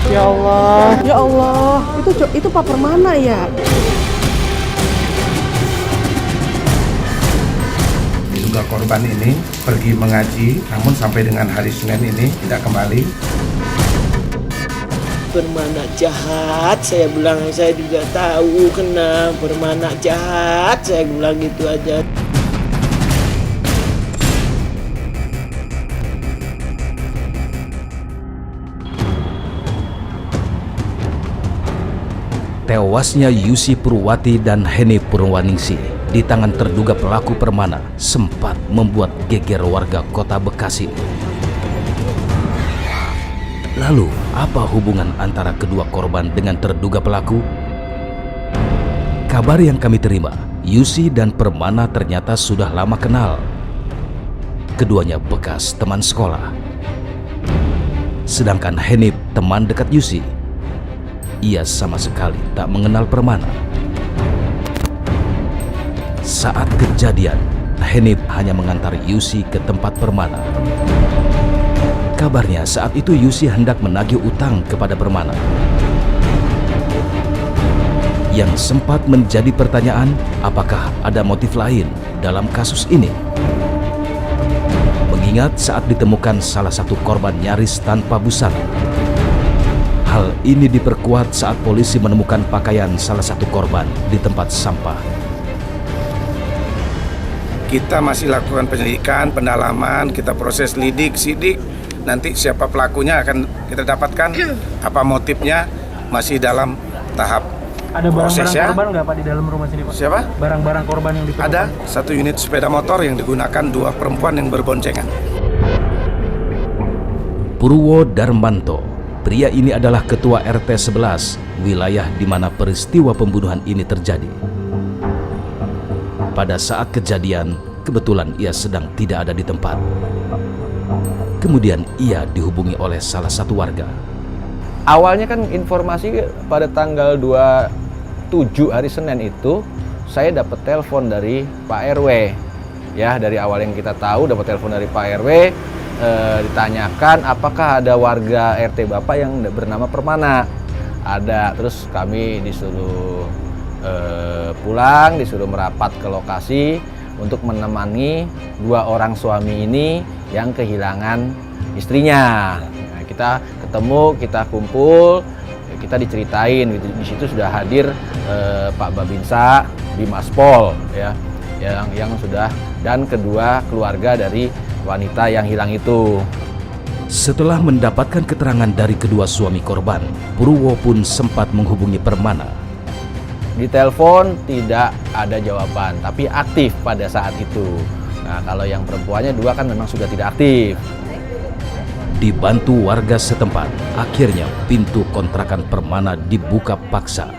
Ya Allah, ya Allah, itu Pak Permana ya? Diduga korban ini pergi mengaji, namun sampai dengan hari Senin ini tidak kembali. Permana jahat, saya bilang, saya juga tahu kena Permana jahat, saya bilang gitu aja. Tewasnya Yusi Purwati dan Heni Purwaningsih di tangan terduga pelaku Permana sempat membuat geger warga kota Bekasi. Lalu, apa hubungan antara kedua korban dengan terduga pelaku? Kabar yang kami terima, Yusi dan Permana ternyata sudah lama kenal. Keduanya bekas teman sekolah. Sedangkan Heni, teman dekat Yusi, ia sama sekali tak mengenal Permana. Saat kejadian, Henip hanya mengantar Yusi ke tempat Permana. Kabarnya saat itu Yusi hendak menagih utang kepada Permana. Yang sempat menjadi pertanyaan, apakah ada motif lain dalam kasus ini? Mengingat saat ditemukan salah satu korban nyaris tanpa busana. Hal ini diperkuat saat polisi menemukan pakaian salah satu korban di tempat sampah. Kita masih lakukan penyelidikan, pendalaman, kita proses sidik. Nanti siapa pelakunya akan kita dapatkan, apa motifnya masih dalam tahap Ada proses barang-barang ya. korban nggak Pak di dalam rumah sini Pak? Siapa? Barang-barang korban yang ditemukan? Ada 1 unit sepeda motor yang digunakan 2 perempuan yang berboncengan. Purwo Darmanto, pria ini adalah ketua RT 11, wilayah di mana peristiwa pembunuhan ini terjadi. Pada saat kejadian, kebetulan ia sedang tidak ada di tempat. Kemudian ia dihubungi oleh salah satu warga. Awalnya kan informasi pada tanggal 27 hari Senin itu saya dapat telepon dari Pak RW. Ya, dari awal yang kita tahu dapat telepon dari Pak RW, ditanyakan apakah ada warga RT Bapak yang bernama Permana. Ada, terus kami disuruh pulang, disuruh merapat ke lokasi untuk menemani 2 orang suami ini yang kehilangan istrinya. Nah, kita ketemu, kita kumpul, kita diceritain gitu. Di situ sudah hadir Pak Babinsa, Bimaspol ya, yang sudah, dan kedua keluarga dari wanita yang hilang itu. Setelah mendapatkan keterangan dari kedua suami korban, Purwo pun sempat menghubungi Permana. Di telepon tidak ada jawaban, tapi aktif pada saat itu. Nah, kalau yang perempuannya 2 kan memang sudah tidak aktif. Dibantu warga setempat, akhirnya pintu kontrakan Permana dibuka paksa.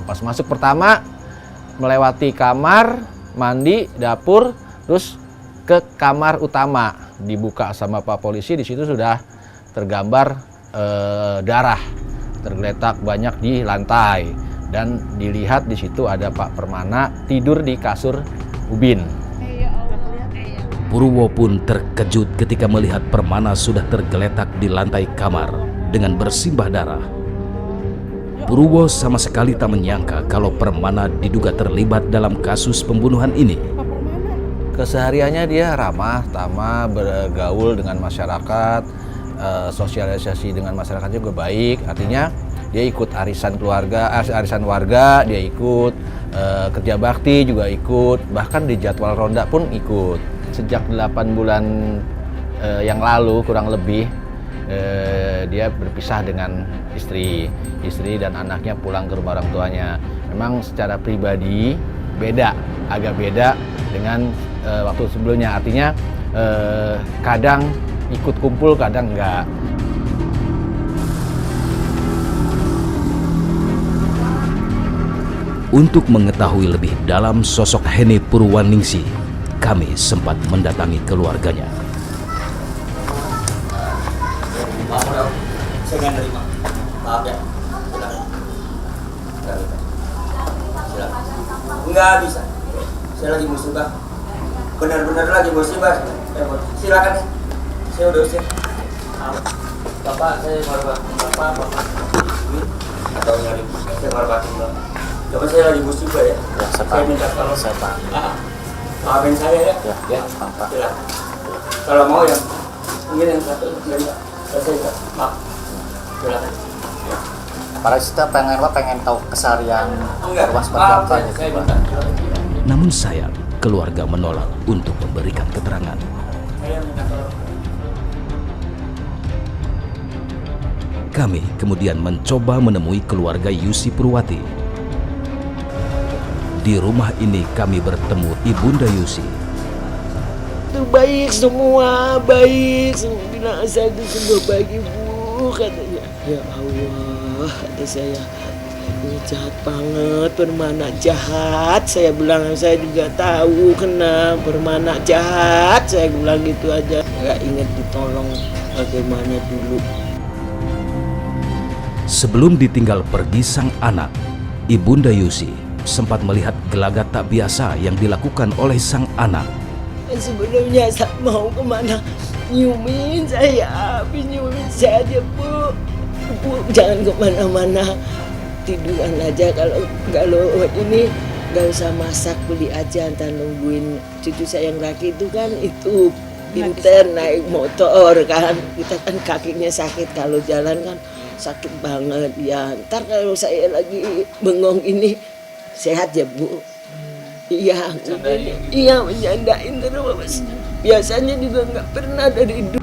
Pas masuk pertama, melewati kamar, mandi, dapur, terus ke kamar utama. Dibuka sama Pak Polisi, di situ sudah tergambar darah tergeletak banyak di lantai, dan dilihat di situ ada Pak Permana tidur di kasur ubin. Purwo pun terkejut ketika melihat Permana sudah tergeletak di lantai kamar dengan bersimbah darah. Purwo sama sekali tak menyangka kalau Permana diduga terlibat dalam kasus pembunuhan ini. Kesehariannya dia ramah, tamah, bergaul dengan masyarakat, sosialisasi dengan masyarakat juga baik. Artinya dia ikut arisan keluarga, arisan warga, dia ikut kerja bakti juga ikut, bahkan di jadwal ronda pun ikut. Sejak 8 bulan yang lalu kurang lebih dia berpisah dengan istri dan anaknya pulang ke rumah orang tuanya. Memang secara pribadi agak beda dengan waktu sebelumnya. Artinya kadang ikut kumpul, kadang enggak. Untuk mengetahui lebih dalam sosok Heni Purwaningsih, kami sempat mendatangi keluarganya. Saya nggak nerima. Maaf ya. Silakan. Silakan. Nggak bisa. Saya lagi musibah. Benar-benar lagi musibah. Silakan. Saya udah usir. Bapak saya ngorbatin bapak atau nyari saya ngorbatin bapak. Coba saya lagi bus juga ya. Ya, Saya minta tolong. saya Pak. Maafin saya ya. Ya, Pak. Silakan. Kalau mau yang mungkin yang satu dari saya maaf. Silakan. Para kita pengen tahu keseharian korban seperti Maaf, apa saya gitu, Pak. minta. Namun sayang, keluarga menolak untuk memberikan keterangan. Saya minta tolong. Kami kemudian mencoba menemui keluarga Yusi Purwati. Di rumah ini kami bertemu Ibunda Yusi. Itu baik semua, baik semua. Bilang asal itu semua baik ibu, katanya. Ya Allah, kata saya, ini jahat banget, Permana jahat. Saya bilang, saya juga tahu kena Permana jahat. Saya bilang gitu aja. Gak ingat ditolong bagaimana dulu. Sebelum ditinggal pergi sang anak, Ibunda Yusi sempat melihat gelagat tak biasa yang dilakukan oleh sang anak. Sebelumnya saya mau kemana, nyumin saya, nyumin saja bu. Bu jangan kemana-mana, tiduran aja. Kalau ini gak usah masak, beli aja, ntar nungguin cucu saya yang laki itu kan itu pinter naik motor kan. Kita kan kakinya sakit, kalau jalan kan sakit banget ya. Ntar kalau saya lagi bengong ini sehat ya bu. Iya, iya menyandain terus. Biasanya juga nggak pernah dari dulu.